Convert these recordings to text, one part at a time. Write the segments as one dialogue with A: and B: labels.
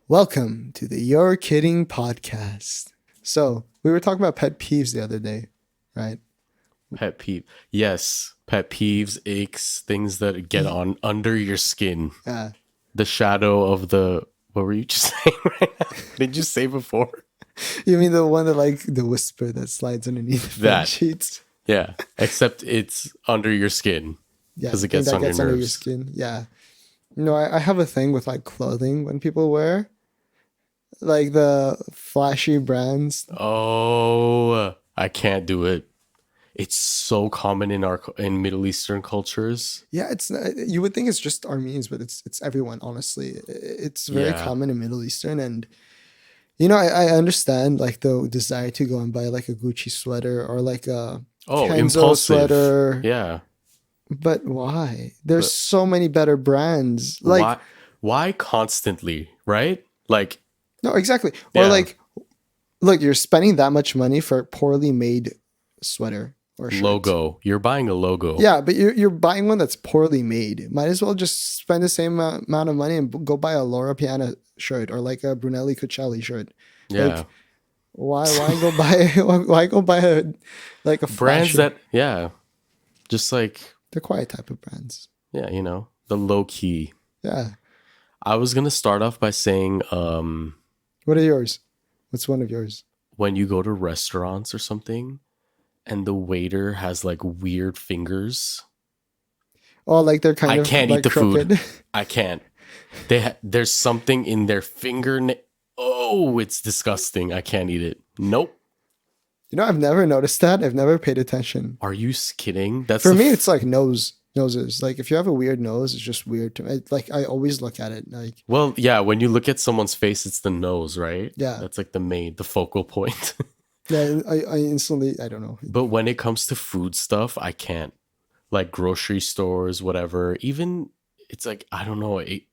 A: Welcome to the You're Kidding podcast. So, we were talking about pet peeves the other day, right?
B: Pet peeve. Yes. Pet peeves, aches, things that get on under your skin.
A: Yeah.
B: The shadow of the. What were you just saying right now? Did you say before?
A: You mean the one that like the whisper that slides underneath the bed
B: That.
A: sheets?
B: Yeah. Except it's under your skin
A: Yeah,
B: because
A: the
B: it
A: thing
B: gets
A: that
B: on your
A: gets under your
B: nerves.
A: skin. Yeah. I have a thing with like clothing when people wear like the flashy brands.
B: Oh, I can't do it. It's so common in Middle Eastern cultures.
A: Yeah, it's not, you would think it's just Armenians, but it's everyone. Honestly, it's very
B: Yeah.
A: common in Middle Eastern, and I understand like the desire to go and buy like a Gucci sweater or like a
B: Oh,
A: Kenzo
B: impulsive.
A: sweater,
B: Yeah.
A: but why? There's
B: But
A: so many better brands. Like,
B: why? Why constantly? Right? Like,
A: no, exactly. Or
B: yeah.
A: like, look, you're spending that much money for a poorly made sweater or shirt.
B: Logo. You're buying a logo.
A: Yeah, but you're buying one that's poorly made. Might as well just spend the same amount of money and go buy a Laura Piana shirt or like a Brunelli Cucinelli shirt.
B: Yeah.
A: Like, why go buy why go buy a
B: Brands
A: flashy,
B: that, yeah, just like,
A: the quiet type of brands.
B: yeah, the low key.
A: Yeah.
B: I was going to start off by saying,
A: What are yours? What's one of yours?
B: when you go to restaurants or something and the waiter has like weird fingers,
A: Oh, like they're kind
B: I
A: of
B: can't eat
A: like
B: the food.
A: crooked.
B: I can't. There's something in their finger. Oh, it's disgusting. I can't eat it. Nope.
A: I've never noticed that. I've never paid attention.
B: Are you kidding? That's
A: For me, it's like noses. Like if you have a weird nose, it's just weird to me. Like I always look at it like,
B: well, yeah. When you look at someone's face, it's the nose, right?
A: yeah,
B: That's like the focal point.
A: yeah. I instantly, I don't know.
B: But when it comes to food stuff, I can't. Like grocery stores, whatever. Even it's like I don't know. It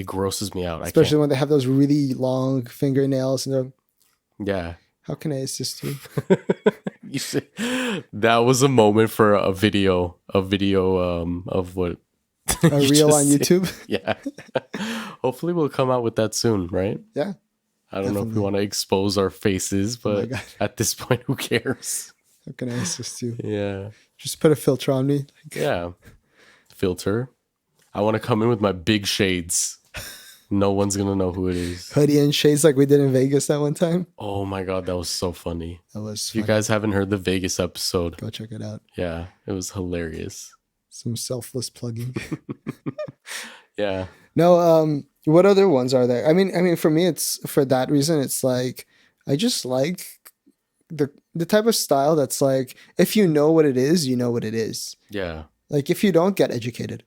B: grosses me out. I
A: Especially
B: can't.
A: when they have those really long fingernails and they're,
B: Yeah.
A: how can I assist you?
B: You see, that was a moment for a video of what
A: A
B: you
A: reel
B: just
A: on
B: said.
A: YouTube.
B: Yeah. Hopefully we'll come out with that soon, right?
A: Yeah.
B: I don't know if we
A: Definitely.
B: want to expose our faces,
A: Oh my
B: but
A: God.
B: at this point, who cares?
A: How can I assist you?
B: Yeah.
A: Just put a filter on me.
B: Yeah. Filter. I want to come in with my big shades. No one's going to know who it is.
A: Hoodie and shades like we did in Vegas that one time.
B: Oh my God, that was so funny.
A: That was
B: If you
A: funny.
B: guys haven't heard the Vegas episode,
A: Go check it out.
B: yeah, it was hilarious.
A: Some selfless plugging.
B: Yeah.
A: No, what other ones are there? I mean, for me, it's for that reason. It's like I just like the type of style that's like if you know what it is, you know what it is.
B: Yeah.
A: Like if you don't, get educated.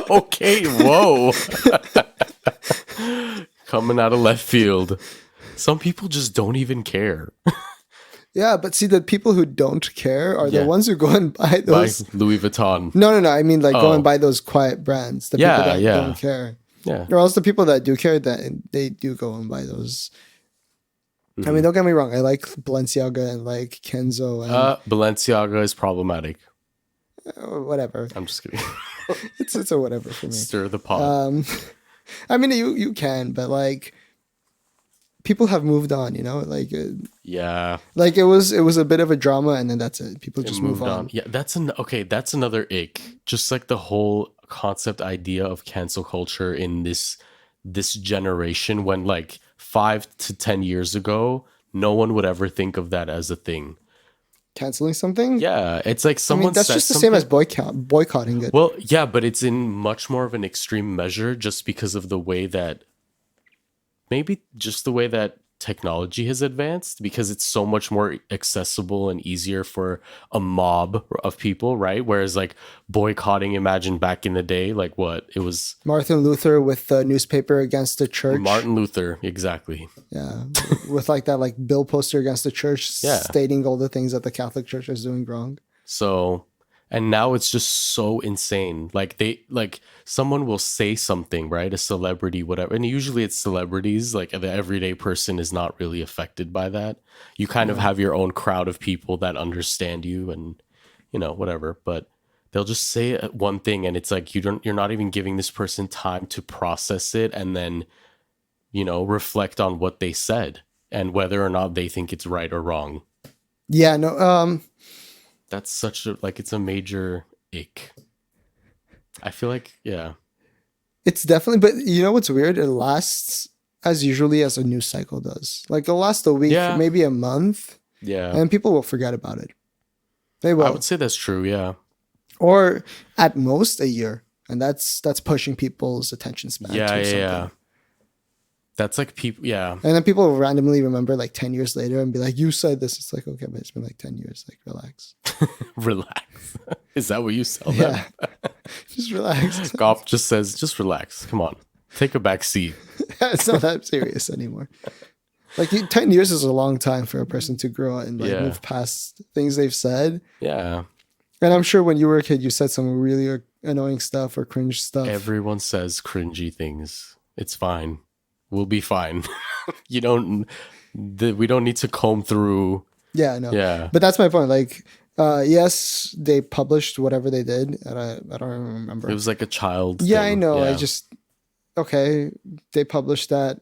B: Okay, whoa. Coming out of left field. Some people just don't even care.
A: Yeah, but see, the people who don't care are
B: Yeah.
A: the ones who go and buy
B: By
A: those.
B: Louis Vuitton.
A: No. I mean, like go
B: Oh.
A: and buy those quiet brands. The
B: Yeah,
A: people that
B: yeah.
A: don't care,
B: Yeah.
A: or else the people that do care, that they do go and buy those. I
B: Mm-hmm.
A: mean, don't get me wrong. I like Balenciaga and like Kenzo and
B: Balenciaga is problematic.
A: whatever.
B: I'm just kidding.
A: It's a whatever for me.
B: Stir the pot.
A: I mean, you can, but like people have moved on.
B: Yeah.
A: Like it was a bit of a drama, and then that's it. People
B: It
A: just move
B: moved
A: on.
B: on. Yeah, that's another ick. Just like the whole concept idea of cancel culture in this generation when like 5 to 10 years ago, no one would ever think of that as a thing.
A: Canceling something.
B: Yeah, it's like
A: I
B: someone
A: mean, that's
B: says
A: just the same as
B: something.
A: boycotting it.
B: Well, yeah, but it's in much more of an extreme measure just because of the way that maybe just the way that technology has advanced because it's so much more accessible and easier for a mob of people, right? Whereas like boycotting, imagine back in the day, like what it was
A: Martin Luther with the newspaper against the church.
B: Martin Luther, exactly.
A: Yeah, with like that like bill poster against the church
B: Yeah.
A: stating all the things that the Catholic Church is doing wrong.
B: So, and now it's just so insane. Like someone will say something, right? A celebrity, whatever. And usually it's celebrities, like the everyday person is not really affected by that. You kind of have your own crowd of people that understand you and, whatever. But they'll just say one thing and it's like you're not even giving this person time to process it and then reflect on what they said and whether or not they think it's right or wrong.
A: Yeah, no,
B: That's such a, like, it's a major ick. I feel like, yeah.
A: it's definitely, but you know what's weird? It lasts as usually as a news cycle does. Like it'll last a week,
B: Yeah.
A: maybe a month,
B: Yeah.
A: and people will forget about it. They
B: I
A: will.
B: would say that's true. Yeah.
A: Or at most a year. And that's pushing people's attention span
B: Yeah.
A: to
B: Yeah.
A: something.
B: Yeah. That's like people. Yeah.
A: And then people will randomly remember like 10 years later and be like, you said this. It's like, okay, but it's been like 10 years. Like, relax.
B: Relax. Is that what you sell them?
A: Yeah. Just relax.
B: Golf just says, just relax. Come on. Take a back seat.
A: It's not that serious anymore. Like 10 years is a long time for a person to grow and like
B: Yeah.
A: move past things they've said.
B: Yeah.
A: And I'm sure when you were a kid, you said some really annoying stuff or cringe stuff.
B: Everyone says cringy things. It's fine. We'll be fine. We don't need to comb through.
A: Yeah, I know.
B: Yeah.
A: But that's my point. Like, yes, they published whatever they did, and I don't remember.
B: It was like a child.
A: Yeah,
B: thing.
A: I know.
B: Yeah.
A: I just okay, they published that,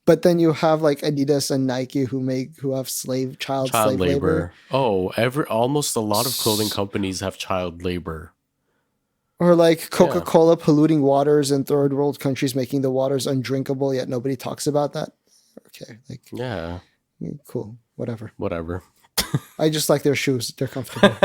A: but then you have like Adidas and Nike who have child slave labor.
B: Oh, almost a lot of clothing companies have child labor.
A: Or like Coca-Cola polluting waters in third world countries, making the waters undrinkable, yet nobody talks about that. Okay, like
B: Yeah.
A: cool, whatever.
B: Whatever.
A: I just like their shoes; they're comfortable.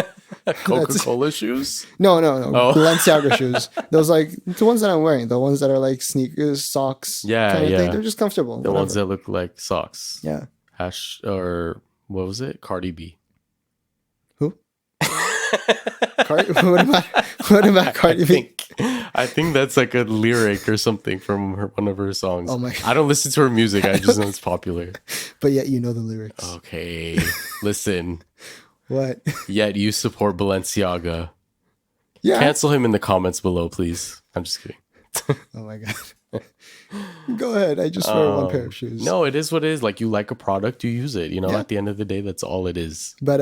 B: Coca-Cola shoes?
A: No,
B: Oh.
A: Balenciaga shoes. Those like the ones that I'm wearing, the ones that are like sneakers, socks,
B: Yeah,
A: kind of
B: yeah.
A: thing. They're just comfortable.
B: The ones that look like socks.
A: Yeah.
B: Or what was it? Cardi B.
A: Who? What about Cardi B?
B: I think that's like a lyric or something from one of her songs.
A: Oh my!
B: I don't listen to her music. I just know it's popular.
A: But yet you know the lyrics.
B: Okay, listen.
A: What?
B: Yet you support Balenciaga.
A: Yeah.
B: Cancel him in the comments below, please. I'm just kidding.
A: Oh my god. Go ahead. I just wear one pair of shoes.
B: No, it is what it is. Like you like a product, you use it.
A: Yeah.
B: At the end of the day, that's all it is.
A: But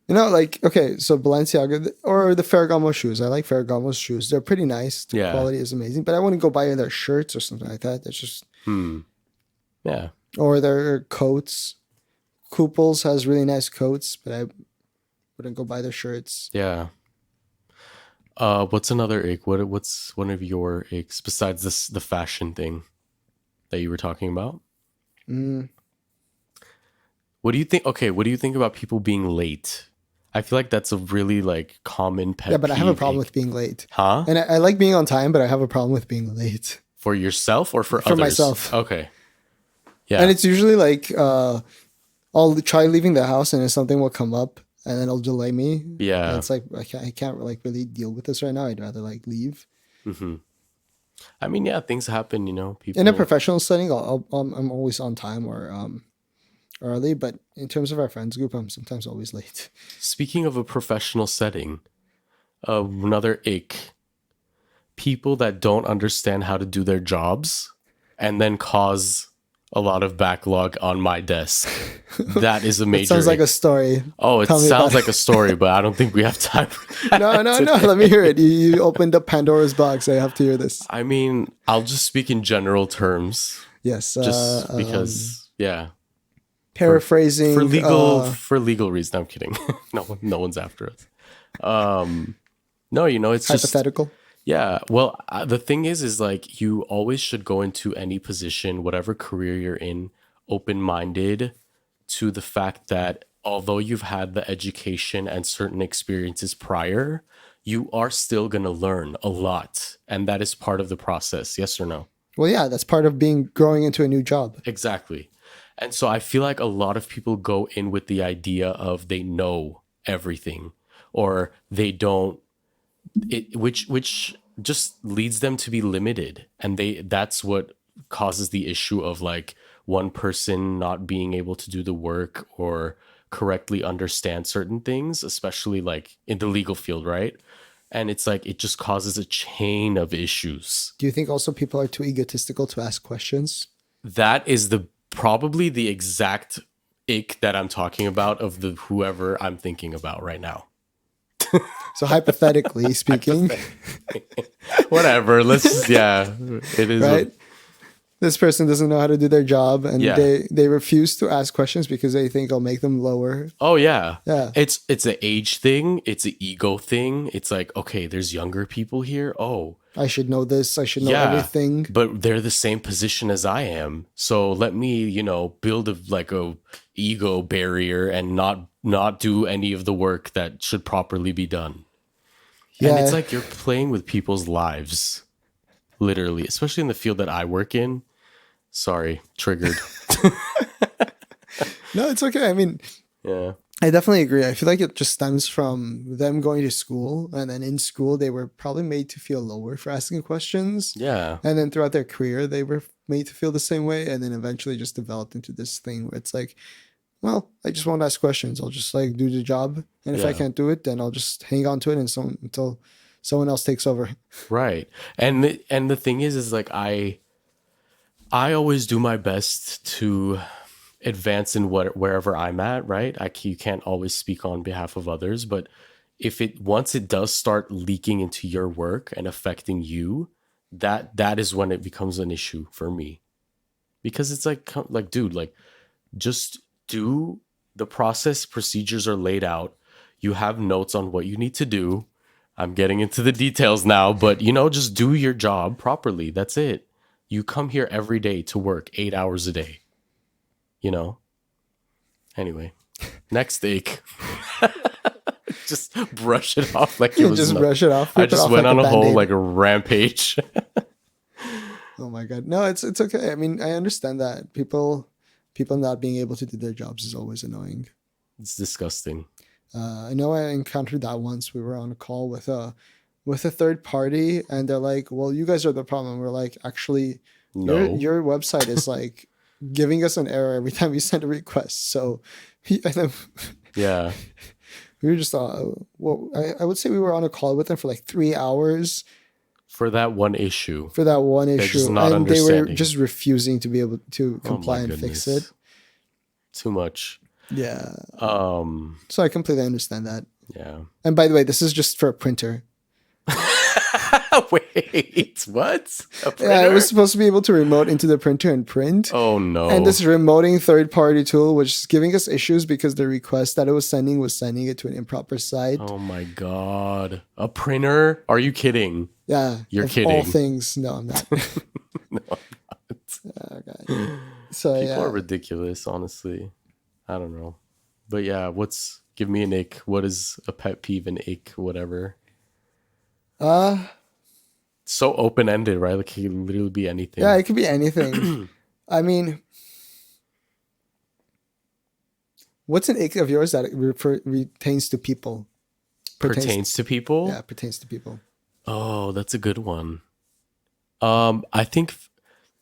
A: like okay, so Balenciaga or the Ferragamo shoes. I like Ferragamo's shoes. They're pretty nice. The quality is amazing. But I wouldn't go buy their shirts or something like that. That's just
B: Yeah.
A: Or their coats. Kooples has really nice coats, but I wouldn't go buy their shirts.
B: Yeah. What's another ick? What's one of your icks besides the fashion thing that you were talking about? What do you think? Okay, what do you think about people being late? I feel like that's a really like common pet.
A: Yeah, but I have a problem
B: ick.
A: with being late.
B: Huh?
A: And I like being on time, but I have a problem with being late.
B: For yourself or for others?
A: For myself.
B: Okay. Yeah.
A: And it's usually like I'll try leaving the house and then something will come up and then it'll delay me.
B: Yeah.
A: And it's like I can't like really deal with this right now. I'd rather like leave.
B: Mm-hmm. I mean, yeah, things happen. People
A: In a professional setting, I'm always on time or early. But in terms of our friends group, I'm sometimes always late.
B: Speaking of a professional setting, another ick: people that don't understand how to do their jobs and then cause a lot of backlog on my desk. That is a major.
A: It sounds like a story.
B: Oh, it
A: Tell me
B: sounds
A: about
B: like a story, but I don't think we have time.
A: No. Let me hear it. You opened up Pandora's box. I have to hear this.
B: I mean, I'll just speak in general terms,
A: Yes.
B: just because, yeah.
A: Paraphrasing
B: For legal reasons. No, I'm kidding. No one's after us. No, it's just
A: hypothetical.
B: yeah. Well, the thing is like you always should go into any position, whatever career you're in, open-minded to the fact that although you've had the education and certain experiences prior, you are still going to learn a lot. And that is part of the process. Yes or no?
A: Well, yeah, that's part of growing into a new job.
B: Exactly. And so I feel like a lot of people go in with the idea of they know everything or they don't, which just leads them to be limited. And that's what causes the issue of like one person not being able to do the work or correctly understand certain things, especially like in the legal field, right? And it's like it just causes a chain of issues.
A: Do you think also people are too egotistical to ask questions?
B: That is probably the exact ick that I'm talking about of the whoever I'm thinking about right now.
A: So hypothetically speaking,
B: Whatever. Let's it is
A: right? this person doesn't know how to do their job, and
B: Yeah.
A: they refuse to ask questions because they think it'll make them lower.
B: Oh yeah.
A: Yeah,
B: It's an age thing, it's an ego thing. It's like, okay, there's younger people here. Oh,
A: I should know this. I should know
B: yeah.
A: everything.
B: But they're the same position as I am. So let me, build a ego barrier and not do any of the work that should properly be done. And it's
A: Yeah,
B: like you're playing with people's lives, literally, especially in the field that I work in. Sorry, triggered.
A: no, it's okay. I mean,
B: Yeah.
A: I definitely agree. I feel like it just stems from them going to school, and then in school they were probably made to feel lower for asking questions,
B: Yeah.
A: and then throughout their career they were made to feel the same way, and then eventually just developed into this thing where it's like, well, I just won't ask questions. I'll just like do the job, and if I
B: Yeah.
A: can't do it, then I'll just hang on to it until someone else takes over.
B: Right. And the thing is like I always do my best to advance in wherever I'm at, right? You can't always speak on behalf of others, but if it once it does start leaking into your work and affecting you, that is when it becomes an issue for me. Because it's like dude, like just do the process, procedures are laid out. You have notes on what you need to do. I'm getting into the details now, but just do your job properly. That's it. You come here every day to work 8 hours a day. Anyway, next ache. Just brush it off like it
A: You
B: was
A: just
B: nothing.
A: brush it off.
B: I
A: rip it
B: just
A: off
B: went
A: like
B: on a whole
A: Band-Aid.
B: like a rampage.
A: Oh my god, no, it's okay. I mean, I understand that people not being able to do their jobs is always annoying.
B: It's disgusting.
A: I know I encountered that once. We were on a call with a third party, and they're like, "Well, you guys are the problem." We're like, "Actually,
B: No.
A: your website is like giving us an error every time you send a request." So, and then
B: Yeah.
A: we were just well, I would say we were on a call with them for like 3 hours
B: For that one issue.
A: for that one
B: They're
A: issue,
B: just not
A: and they were
B: understanding.
A: just refusing to be able to
B: Oh
A: comply
B: my
A: and fix
B: goodness.
A: it.
B: Too much.
A: Yeah.
B: Um
A: So I completely understand that.
B: yeah.
A: And by the way, this is just for a printer.
B: Wait, what? A
A: Yeah, I
B: printer?
A: was supposed to be able to remote into the printer and print.
B: Oh no.
A: And this remoting third party tool, which is giving us issues because the request that it was sending it to an improper site.
B: Oh my god. A printer? Are you kidding?
A: Yeah.
B: You're
A: of all
B: kidding.
A: things. No, I'm not.
B: No.
A: Okay. So
B: People
A: yeah.
B: are ridiculous, honestly. I don't know. But yeah, give me an ick. What is a pet peeve, an ick, whatever? So open ended, right? Like it can literally be anything.
A: Yeah, it could be anything. I mean, what's an ick of yours that pertains to people?
B: Pertains to people?
A: Yeah, pertains to people.
B: Oh, that's a good one. I think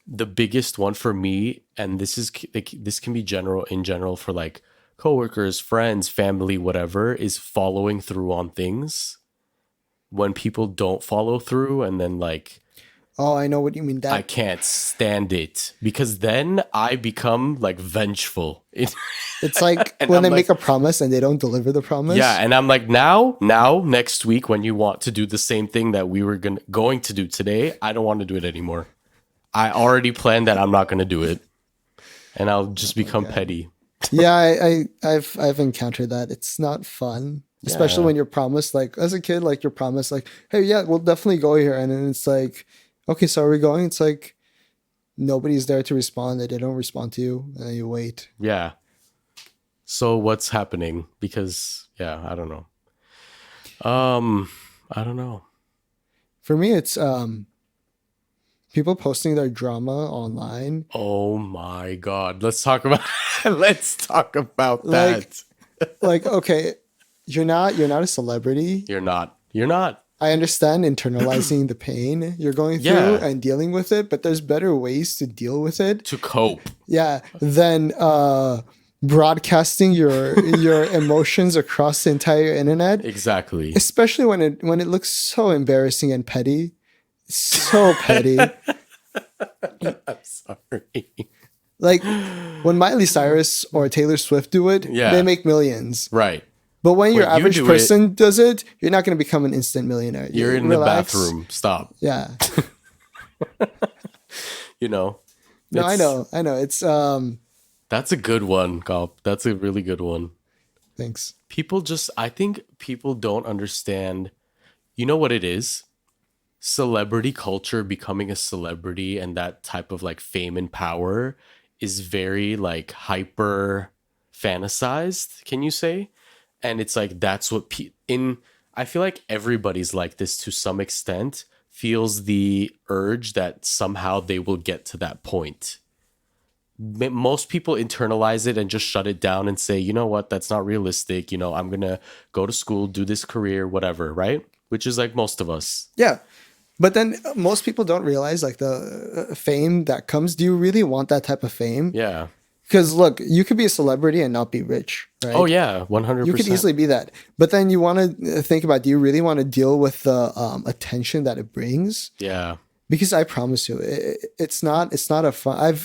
B: the biggest one for me, and this can be in general for like coworkers, friends, family, whatever, is following through on things. When people don't follow through, and then like
A: Oh, I know what you mean.
B: I can't stand it because then I become like vengeful.
A: It's like
B: And
A: when
B: I'm
A: they
B: like-
A: make a promise and they don't deliver the promise.
B: Yeah, and I'm like, now, next week, when you want to do the same thing that we were going to do today, I don't want to do it anymore. I already planned that I'm not going to do it, and I'll just become petty.
A: Yeah, I've encountered that. It's not fun, especially
B: Yeah.
A: when you're promised, like as a kid, like you're promised, like, hey, yeah, we'll definitely go here, and then it's like, okay, so are we going? It's like nobody's there to respond. They don't respond to you, and then you wait.
B: Yeah. So what's happening? Because I don't know. I don't know.
A: For me, it's people posting their drama online.
B: Oh my god. Let's talk about that.
A: Like, okay, you're not a celebrity.
B: You're not.
A: I understand internalizing the pain you're going through
B: Yeah.
A: and dealing with it, but there's better ways to deal with it.
B: To cope.
A: Yeah, than broadcasting your emotions across the entire internet,
B: Exactly.
A: especially when it looks so embarrassing and petty. So petty.
B: I'm sorry.
A: Like when Miley Cyrus or Taylor Swift do it,
B: Yeah.
A: they make millions.
B: Right.
A: But when your
B: When you
A: average
B: do
A: person does it, you're not going to become an instant millionaire.
B: You're in
A: Relax.
B: the bathroom. Stop.
A: Yeah.
B: You know.
A: No, I
B: It's
A: know, I know. It's
B: That's a good one, Gop. That's a really good one.
A: thanks.
B: I think people don't understand. You know what it is? Celebrity culture, becoming a celebrity and that type of like fame and power is very like hyper fantasized, can you say? And it's like that's what in I feel like everybody's like this to some extent, feels the urge that somehow they will get to that point. Most people internalize it and just shut it down and say, you know what, that's not realistic. I'm going to go to school, do this career, whatever, right? Which is like most of us.
A: Yeah. But then most people don't realize like the fame that comes. Do you really want that type of fame?
B: Yeah.
A: Because look, you could be a celebrity and not be rich,
B: Oh,
A: right?
B: yeah.
A: You could
B: 100%.
A: easily be that. But then you want to think about, do you really want to deal with the attention that it brings?
B: Yeah.
A: Because I promise you, it's not a fun.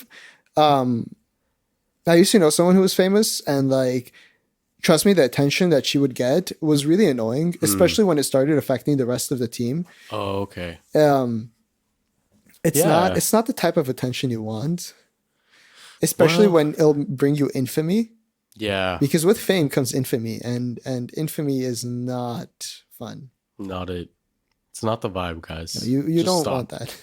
A: I used to know someone who was famous, and like, trust me, the attention that she would get was really annoying,
B: Mm.
A: especially when it started affecting the rest of the team.
B: Oh, okay.
A: Um, it's not
B: Yeah.
A: it's not the type of attention you want, especially
B: Well,
A: when it'll bring you infamy.
B: yeah.
A: Because with fame comes infamy, and infamy is not fun.
B: Not it. It's not the vibe,
A: No,
B: guys.
A: you
B: Just
A: don't want
B: stop.
A: that.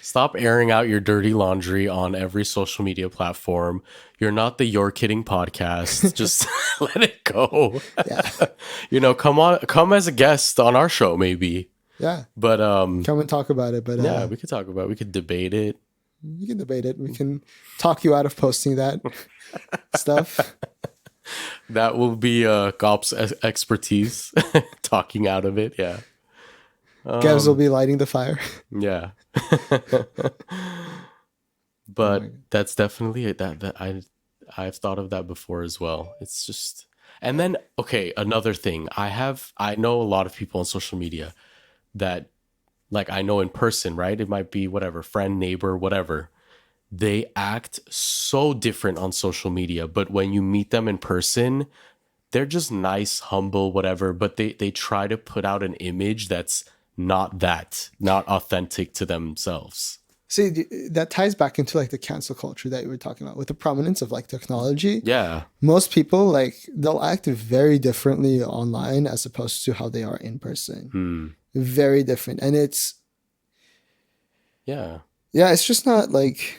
B: Stop airing out your dirty laundry on every social media platform. You're not the You're Kidding podcast. Just let it go.
A: Yeah,
B: Come as a guest on our show, maybe.
A: yeah.
B: But
A: Come and talk about it, but
B: yeah, we could debate it.
A: we can debate it. We can talk you out of posting that stuff.
B: That will be Gop's expertise, talking out of it. Yeah.
A: Gavs will
B: Um,
A: be lighting the fire.
B: yeah.
A: Oh my
B: But
A: god.
B: that's definitely it. That I've thought of that before as well. It's just, and then okay, another thing. I know a lot of people on social media that, like, I know in person, right? It might be whatever, friend, neighbor, whatever. They act so different on social media, but when you meet them in person, they're just nice, humble, whatever, but they try to put out an image that's not authentic to themselves.
A: See, that ties back into like the cancel culture that you were talking about with the prominence of like technology.
B: Yeah.
A: Most people like they'll act very differently online as opposed to how they are in person.
B: Hmm.
A: Very different, and
B: Yeah.
A: it's just not like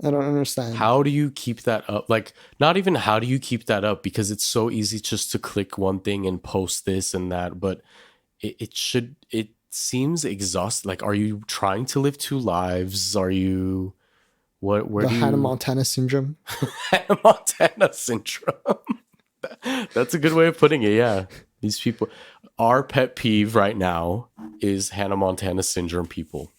A: I don't understand.
B: How do you keep that up? Like, not even how do you keep that up, because it's so easy just to click one thing and post this and that, but it seems exhausting. Like, are you trying to live two lives? Are you, where
A: The
B: do
A: Hannah
B: you,
A: Montana syndrome.
B: Hannah Montana syndrome? That's a good way of putting it. Yeah. These people, our pet peeve right now is Hannah Montana syndrome people.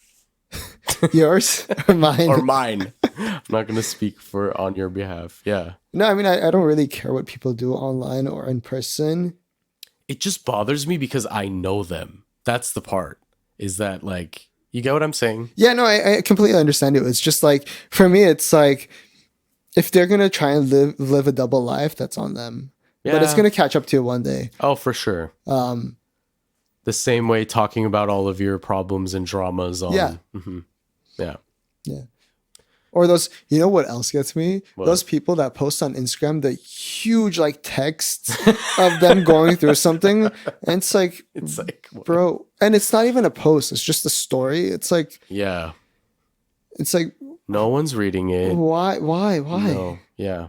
A: Yours or
B: Or
A: mine?
B: mine. I'm not going to speak for on your behalf. Yeah.
A: No, I mean I don't really care what people do online or in person.
B: It just bothers me because I know them. That's the part. Is that, like, you get what I'm saying?
A: Yeah, no, I completely understand it. It's just like for me, it's like if they're gonna try and live a double life, that's on them. But it's
B: Yeah.
A: gonna catch up to you one day.
B: Oh, for sure.
A: Um,
B: The same way talking about all of your problems and dramas
A: yeah,
B: on. Mhm. Yeah.
A: yeah. Or those, you know what else gets me?
B: What?
A: Those people that post on Instagram the huge like texts of them going through something, and it's like,
B: It's like, what?
A: bro, and it's not even a post; it's just a story.
B: Yeah.
A: It's like,
B: No one's reading it.
A: why?
B: No. Yeah.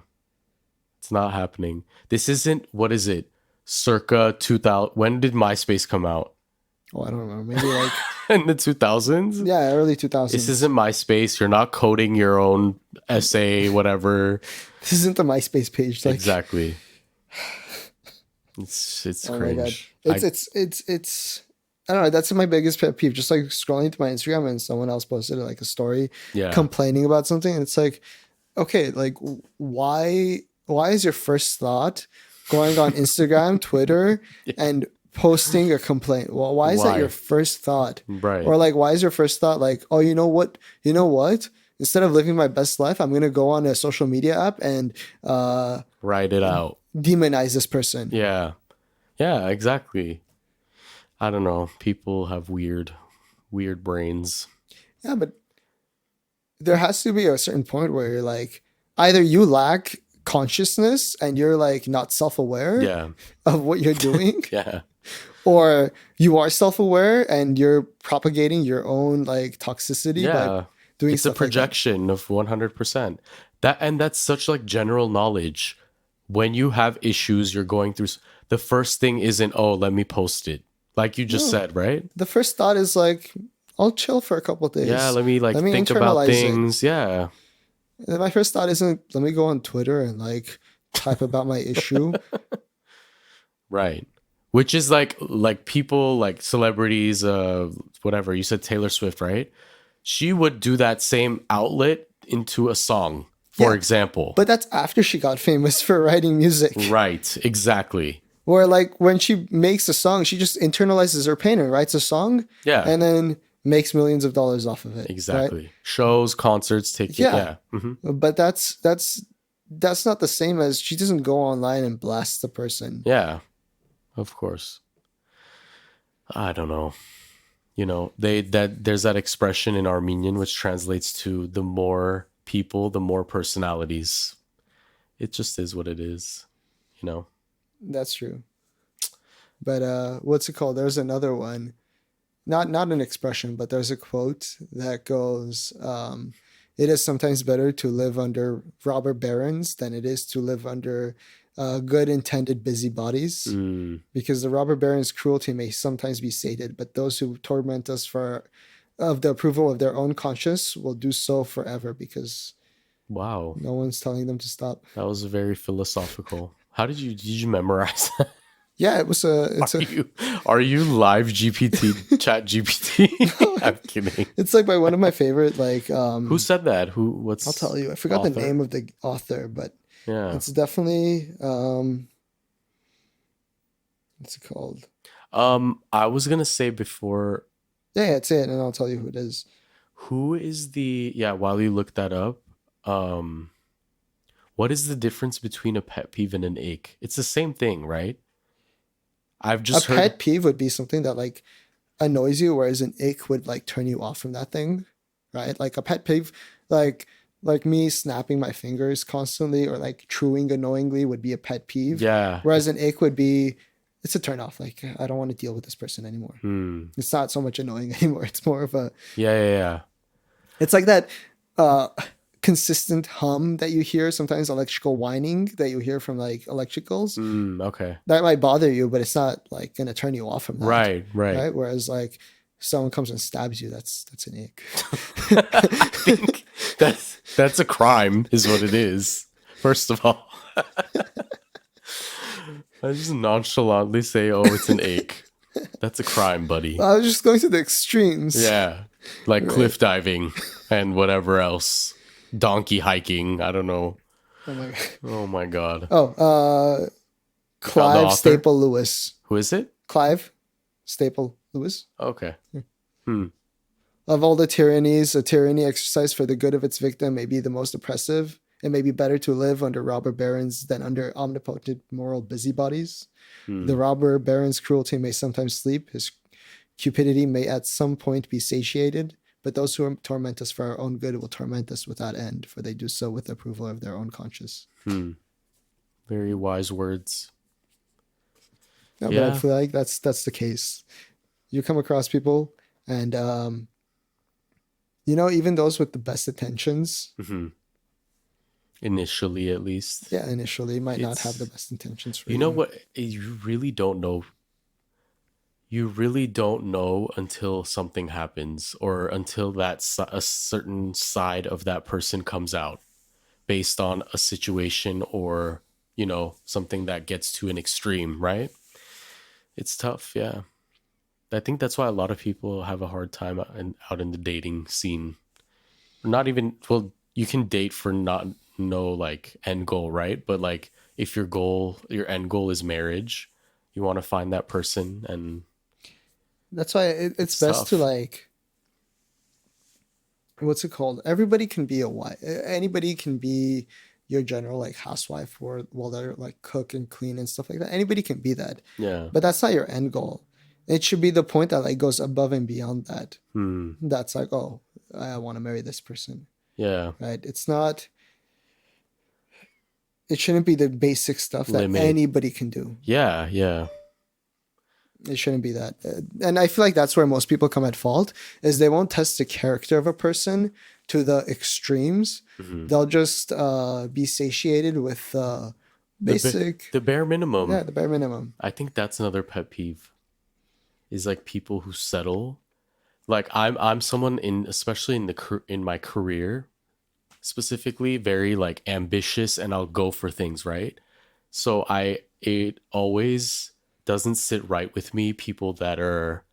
B: It's not happening. This isn't, what is it? Circa 2000. When did MySpace come out?
A: Oh, I don't know. Maybe like
B: In the 2000s?
A: yeah, early two
B: This
A: thousands.
B: isn't MySpace. You're not coding your own essay, whatever.
A: This isn't the MySpace page. Like,
B: Exactly. It's
A: oh my god,
B: cringe.
A: it's. I don't know. That's my biggest pet peeve. Just like scrolling through my Instagram and someone else posted like a story
B: Yeah.
A: complaining about something, and it's like, okay, like why is your first thought going on Instagram, Twitter, and posting a complaint? Well, why is that
B: Why?
A: your first thought?
B: Right.
A: Or like, why is your first thought like, oh, you know what? Instead of living my best life, I'm gonna go on a social media app and
B: Write it out.
A: demonize this person.
B: Yeah. Yeah, exactly. I don't know. People have weird brains.
A: Yeah, but there has to be a certain point where you're like, either you lack consciousness and you're like not self-aware
B: Yeah.
A: of what you're doing,
B: Yeah.
A: or you are self-aware and you're propagating your own like toxicity by
B: Yeah.
A: doing
B: It's a
A: stuff like that.
B: projection of 100%. That's such like general knowledge. When you have issues you're going through, the first thing isn't, oh, let me post it. Like you just
A: No,
B: said, right?
A: the first thought is like, I'll chill for a couple of
B: Yeah,
A: days.
B: let me like
A: Let me
B: think about
A: internalize it.
B: things. Yeah.
A: And my first thought isn't, let me go on Twitter and like type about my issue.
B: Right. Which is like people like celebrities, whatever. You said Taylor Swift, right? She would do that same outlet into a song, for
A: Yeah,
B: example.
A: but that's after she got famous for writing music.
B: Right, exactly.
A: Where like when she makes a song, she just internalizes her pain and writes a song
B: Yeah,
A: and then makes millions of dollars off of it, right?
B: exactly. Shows, concerts, ticket.
A: Yeah,
B: Yeah. Hmm.
A: but that's not the same as she doesn't go online and blast the person.
B: Yeah, of course. I don't know. There's that expression in Armenian which translates to the more people, the more personalities. It just is what it is, you know.
A: That's true. But what's it called? There's another one. Not an expression, but there's a quote that goes, "It is sometimes better to live under robber barons than it is to live under good intended busybodies,
B: Mm,
A: because the robber baron's cruelty may sometimes be sated, but those who torment us for of the approval of their own conscience will do so forever because
B: wow.
A: no one's telling them to stop."
B: That was very philosophical. Did you memorize that?
A: Yeah, it was a
B: Are
A: it's a
B: you are you live GPT chat GPT? I'm kidding.
A: it's like by one of my favorite like
B: Who said that?
A: I'll
B: What's
A: tell you. I forgot the
B: author?
A: name of the author, but
B: Yeah.
A: it's definitely what's it called?
B: I was gonna say before,
A: Yeah, it's it, and I'll tell you who it is.
B: who is the yeah, while you look that up, um, what is the difference between a pet peeve and an ache? It's the same thing, right? I've
A: A
B: just heard
A: pet peeve would be something that like annoys you, whereas an ick would like turn you off from that thing, right? Like a pet peeve, like like me snapping my fingers constantly or like chewing annoyingly would be a pet peeve,
B: yeah.
A: whereas an ick would be it's a turn off. Like I don't want to deal with this person anymore.
B: Hmm.
A: It's not so much annoying anymore. It's more of a
B: Yeah, yeah, yeah.
A: it's like that uh consistent hum that you hear sometimes, electrical whining that you hear from like electricals.
B: Okay.
A: That might bother you, but it's not like gonna turn you off from that,
B: Right, right.
A: right? Whereas like someone comes and stabs you, that's an ick.
B: I think that's a crime, is what it is. First of all, I just nonchalantly say, "Oh, it's an ache." That's a crime, buddy.
A: I was just going to the extremes,
B: Yeah, like
A: right?
B: cliff diving and whatever else, donkey hiking. I don't know.
A: Oh my god.
B: Oh my god.
A: Oh,
B: You found the
A: Clive
B: author?
A: Staple Lewis.
B: Who is it?
A: Clive Staple Lewis.
B: Okay. Hmm.
A: Of all the tyrannies, a tyranny exercised for the good of its victim may be the most oppressive. It may be better to live under robber barons than under omnipotent moral busybodies. The
B: Hmm.
A: robber baron's cruelty may sometimes sleep. His cupidity may at some point be satiated. But those who torment us for our own good will torment us without end, for they do so with the approval of their own conscience.
B: Hmm. Very wise words.
A: No, but I
B: Yeah.
A: feel like that's the case. You come across people, and even those with the best intentions,
B: Hmm. Initially, at least.
A: yeah, initially might not have the
B: It's
A: best intentions for
B: you know
A: you.
B: what you really don't know. You really don't know until something happens or until a certain side of that person comes out based on a situation or something that gets to an extreme, right? It's tough, yeah. I think that's why a lot of people have a hard time out in the dating scene. Not even, well, you can date for not no like end goal, right? But like if your end goal is marriage, you want to find that person, and
A: That's why it's
B: it's
A: best to
B: tough.
A: like what's it called? Everybody can be a wife. Anybody can be your general like housewife or while they're like cook and clean and stuff like that. Anybody can be that,
B: Yeah.
A: but that's not your end goal. It should be the point that like goes above and beyond that.
B: Hmm.
A: That's like, oh, I want to marry this person.
B: Yeah.
A: right? It's not. It shouldn't be the basic stuff that
B: Limited.
A: anybody can do.
B: Yeah. Yeah.
A: It shouldn't be that. And I feel like that's where most people come at fault is they won't test the character of a person to the extremes.
B: Hmm.
A: They'll just be satiated with
B: The ba-
A: basic,
B: the bare
A: yeah,
B: minimum.
A: the bare minimum.
B: I think that's another pet peeve is like people who settle. Like I'm someone in especially in in my career specifically very like ambitious and I'll go for things, right? So I it always doesn't sit right with me people that are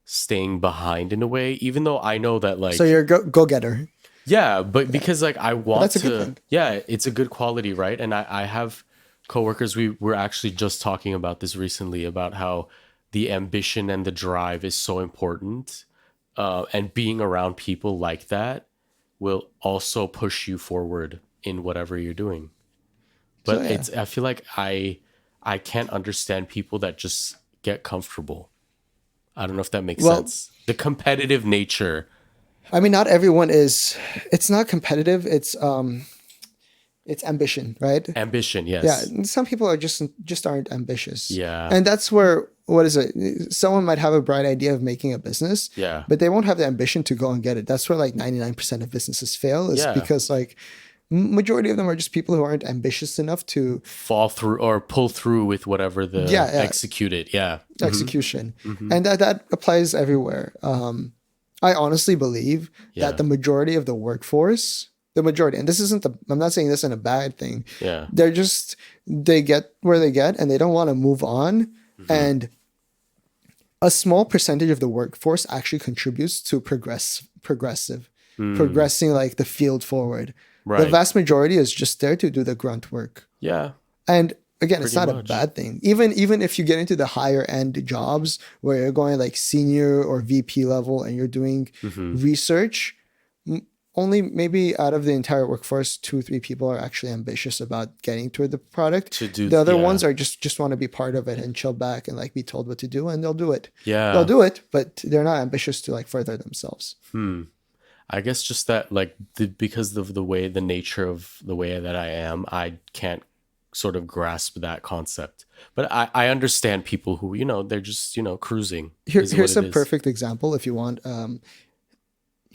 B: staying behind in a way even though I know that
A: So
B: like
A: you're a go getter.
B: yeah, but because like I
A: But
B: want
A: that's a good
B: to
A: thing.
B: yeah, it's a good quality, right? And I have coworkers we were actually just talking about this recently about how the ambition and the drive is so important. And being around people like that will also push you forward in whatever you're doing.
A: So
B: But
A: yeah.
B: it's I feel like I can't understand people that just get comfortable. I don't know if that makes
A: Well,
B: sense. The competitive nature,
A: I mean, not everyone is. It's not competitive. It's ambition, right?
B: ambition,
A: Yeah,
B: yes.
A: some people are just aren't ambitious,
B: Yeah.
A: and that's where what is it? Someone might have a bright idea of making a business,
B: Yeah.
A: but they won't have the ambition to go and get it. That's where like 99% of businesses fail is
B: Yeah.
A: because like majority of them are just people who aren't ambitious enough to
B: Fall through or pull through with whatever the
A: yeah,
B: execute it. Yeah. Hmm.
A: execution,
B: Hmm.
A: and that applies everywhere. I honestly believe that
B: Yeah.
A: the majority of the workforce, the majority, and this isn't the, I'm not saying this in a bad thing.
B: Yeah.
A: They're just, they get where they get and they don't want to move on.
B: Hmm.
A: And a small percentage of the workforce actually contributes to
B: Mm.
A: progressing like the field forward. The
B: Right.
A: vast majority is just there to do the grunt work.
B: Yeah.
A: And again, it's
B: Pretty
A: not a
B: much.
A: bad thing. Even if you get into the higher end jobs where you're going like senior or VP level and you're doing
B: Hmm.
A: research, only maybe out of the entire workforce, 2 3 people are actually ambitious about getting to the product.
B: To do,
A: The other
B: yeah.
A: ones are just want to be part of it and chill back and like be told what to do, and they'll do it. They'll
B: Yeah.
A: do it, but they're not ambitious to like further themselves.
B: Hmm. I guess just that, like, because of the way, the nature of the way that I am, I can't sort of grasp that concept. But I understand people who, they're just, cruising is what
A: Here's
B: it
A: a
B: is.
A: perfect example if you want.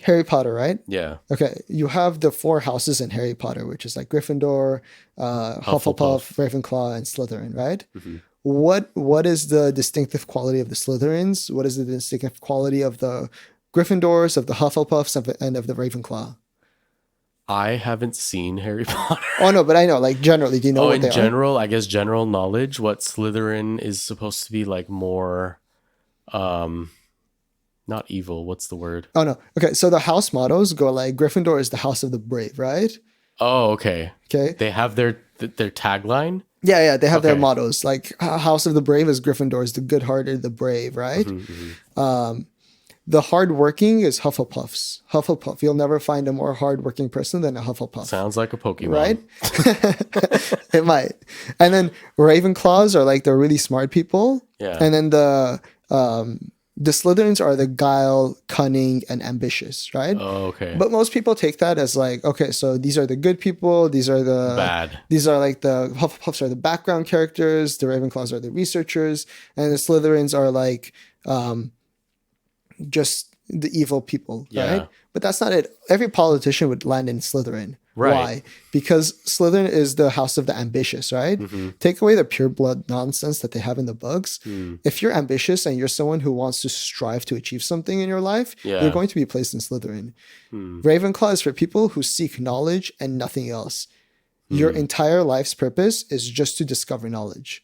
A: Harry Potter, right?
B: Yeah.
A: Okay, you have the 4 houses in Harry Potter, which is like Gryffindor, Hufflepuff,
B: Hufflepuff.
A: Ravenclaw, and Slytherin, right?
B: Hmm.
A: What is the distinctive quality of the Slytherins? What is the distinctive quality of the Gryffindors, of the Hufflepuffs, and of the Ravenclaw?
B: I haven't seen Harry Potter.
A: Oh no, but I know, like generally, do you know
B: Oh,
A: what
B: in
A: they are?
B: general, I guess general knowledge, what Slytherin is supposed to be like more, um, not evil. What's the word?
A: Oh no. Okay, so the house mottos go like Gryffindor is the house of the brave, right?
B: Oh, okay.
A: Okay.
B: They have their tagline.
A: Yeah, yeah, they have their
B: Okay.
A: mottos. Like House of the Brave is Gryffindor is the good-hearted, the brave, right?
B: Hmm. Hmm.
A: The hardworking is Hufflepuffs. Hufflepuff. You'll never find a more hardworking person than a Hufflepuff,
B: Sounds like a Pokemon.
A: right? It might. And then Ravenclaws are like the really smart people.
B: Yeah.
A: And then the Slytherins are the guile, cunning, and ambitious, right?
B: Oh, okay.
A: But most people take that as like, okay, so these are the good people.
B: Bad.
A: These are like the Hufflepuffs are the background characters. The Ravenclaws are the researchers, and the Slytherins are like just the evil people,
B: Yeah.
A: right? But that's not it. Every politician would land in Slytherin.
B: Right.
A: Why? Because Slytherin is the house of the ambitious, right?
B: Hmm.
A: Take away the pure blood nonsense that they have in the books.
B: Hmm.
A: If you're ambitious and you're someone who wants to strive to achieve something in your life,
B: Yeah.
A: you're going to be placed in Slytherin.
B: Hmm.
A: Ravenclaw is for people who seek knowledge and nothing else. Your entire life's purpose is just to discover knowledge.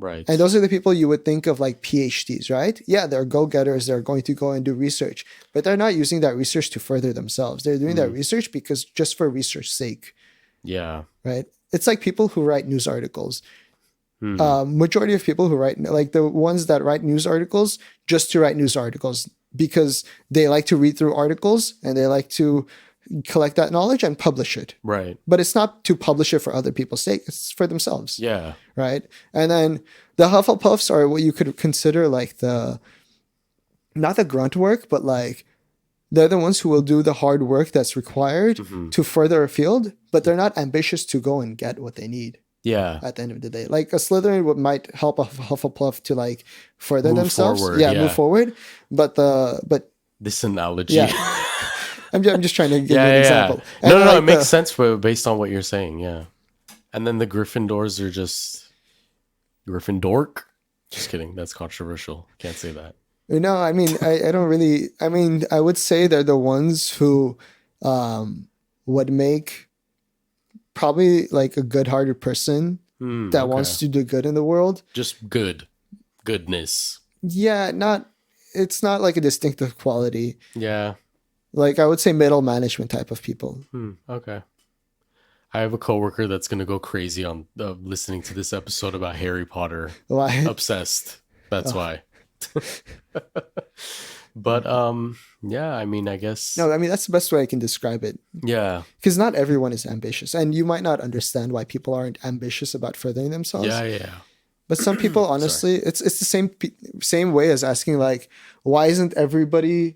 B: Right.
A: And those are the people you would think of like PhDs, right? Yeah, they're go-getters. They're going to go and do research, but they're not using that research to further themselves. They're doing that research because just for research sake,
B: Yeah.
A: right? It's like people who write news articles.
B: Hmm.
A: Majority of people who write, like the ones that write news articles just to write news articles because they like to read through articles and they like to collect that knowledge and publish it.
B: Right.
A: But it's not to publish it for other people's sake. It's for themselves.
B: Yeah.
A: Right. And then the Hufflepuffs are what you could consider like not the grunt work, but like They're the ones who will do the hard work that's required
B: Mhm.
A: to further afield, but they're not ambitious to go and get what they need
B: Yeah.
A: at the end of the day. Like a Slytherin might help a Hufflepuff to like further
B: Move
A: themselves.
B: forward.
A: Yeah, move
B: Yeah.
A: forward. But
B: This analogy.
A: yeah, I'm just trying to give
B: Yeah,
A: you an
B: yeah, yeah.
A: example. And
B: No, no, no. It
A: like
B: makes sense based on what you're saying. Yeah. And then the Gryffindors are just Gryffindork. Just kidding. That's controversial. Can't say that.
A: no, I mean, I don't really, I mean, I would say they're the ones who would make probably like a good-hearted person that
B: Okay.
A: wants to do good in the world.
B: Just goodness.
A: Yeah, it's not like a distinctive quality.
B: Yeah.
A: Like I would say middle management type of people.
B: Okay. I have a coworker that's gonna go crazy on listening to this episode about Harry Potter.
A: Why?
B: Obsessed. That's why. But yeah, I mean, I guess.
A: No, I mean that's the best way I can describe it.
B: Yeah.
A: Because not everyone is ambitious, and you might not understand why people aren't ambitious about furthering themselves.
B: Yeah.
A: But some people, honestly, it's the same way as asking like, why isn't everybody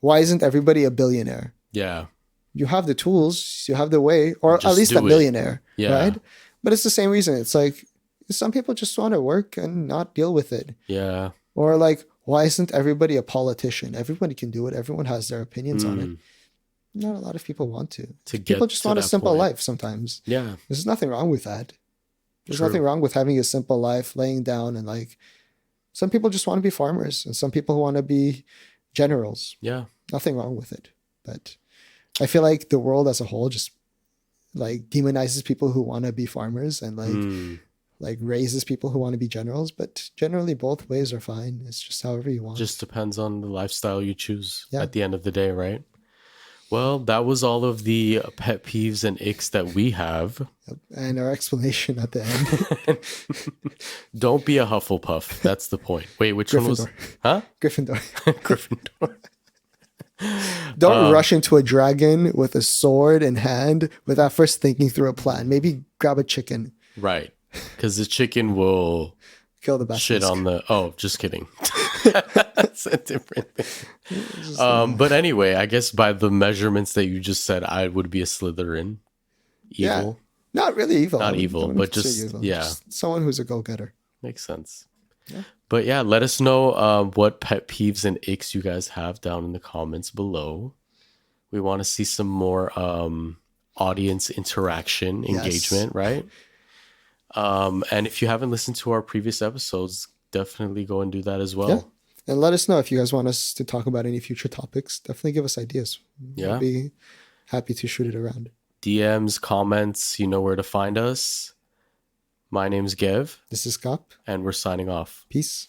A: a billionaire?
B: Yeah.
A: You have the tools, you have the way, or
B: Just
A: at least
B: do
A: a
B: it.
A: millionaire,
B: Yeah.
A: right? But it's the same reason. It's like some people just want to work and not deal with it.
B: Yeah.
A: Or like, why isn't everybody a politician? Everybody can do it. Everyone has their opinions on it. Not a lot of people want to.
B: Get
A: People just
B: to
A: want a
B: that
A: simple
B: point.
A: life sometimes.
B: Yeah.
A: There's nothing wrong with that. There's
B: True.
A: nothing wrong with having a simple life, laying down and like some people just want to be farmers and some people want to be generals.
B: Yeah.
A: Nothing wrong with it. But I feel like the world as a whole just like demonizes people who want to be farmers and like raises people who want to be generals. But generally both ways are fine. It's just however you want.
B: Just depends on the lifestyle you choose
A: Yeah.
B: at the end of the day, right? Well, that was all of the pet peeves and icks that we have.
A: And our explanation at the end.
B: Don't be a Hufflepuff. That's the point. Wait, which one was?
A: Gryffindor.
B: Huh?
A: Gryffindor.
B: Gryffindor.
A: Don't rush into a dragon with a sword in hand without first thinking through a plan. Maybe grab a chicken,
B: Right. Because the chicken will
A: kill the basilisk.
B: shit on the. Oh, just kidding. That's a different thing. But anyway, I guess by the measurements that you just said, I would be a Slytherin. Evil.
A: Not really evil.
B: Not
A: I wouldn't-
B: evil,
A: I wouldn't
B: but
A: consider
B: just-
A: you evil.
B: yeah.
A: Just someone who's a go-getter.
B: Makes sense.
A: Yeah.
B: But yeah, let us know what pet peeves and icks you guys have down in the comments below. We want to see some more audience interaction,
A: Yes.
B: engagement, right? And if you haven't listened to our previous episodes, definitely go and do that as well.
A: Yeah. And let us know if you guys want us to talk about any future topics. Definitely give us ideas.
B: Yeah.
A: I'd be happy to shoot it around.
B: DMs, comments, you know where to find us. My name's Gev,
A: This is Cop.
B: and we're signing off.
A: Peace.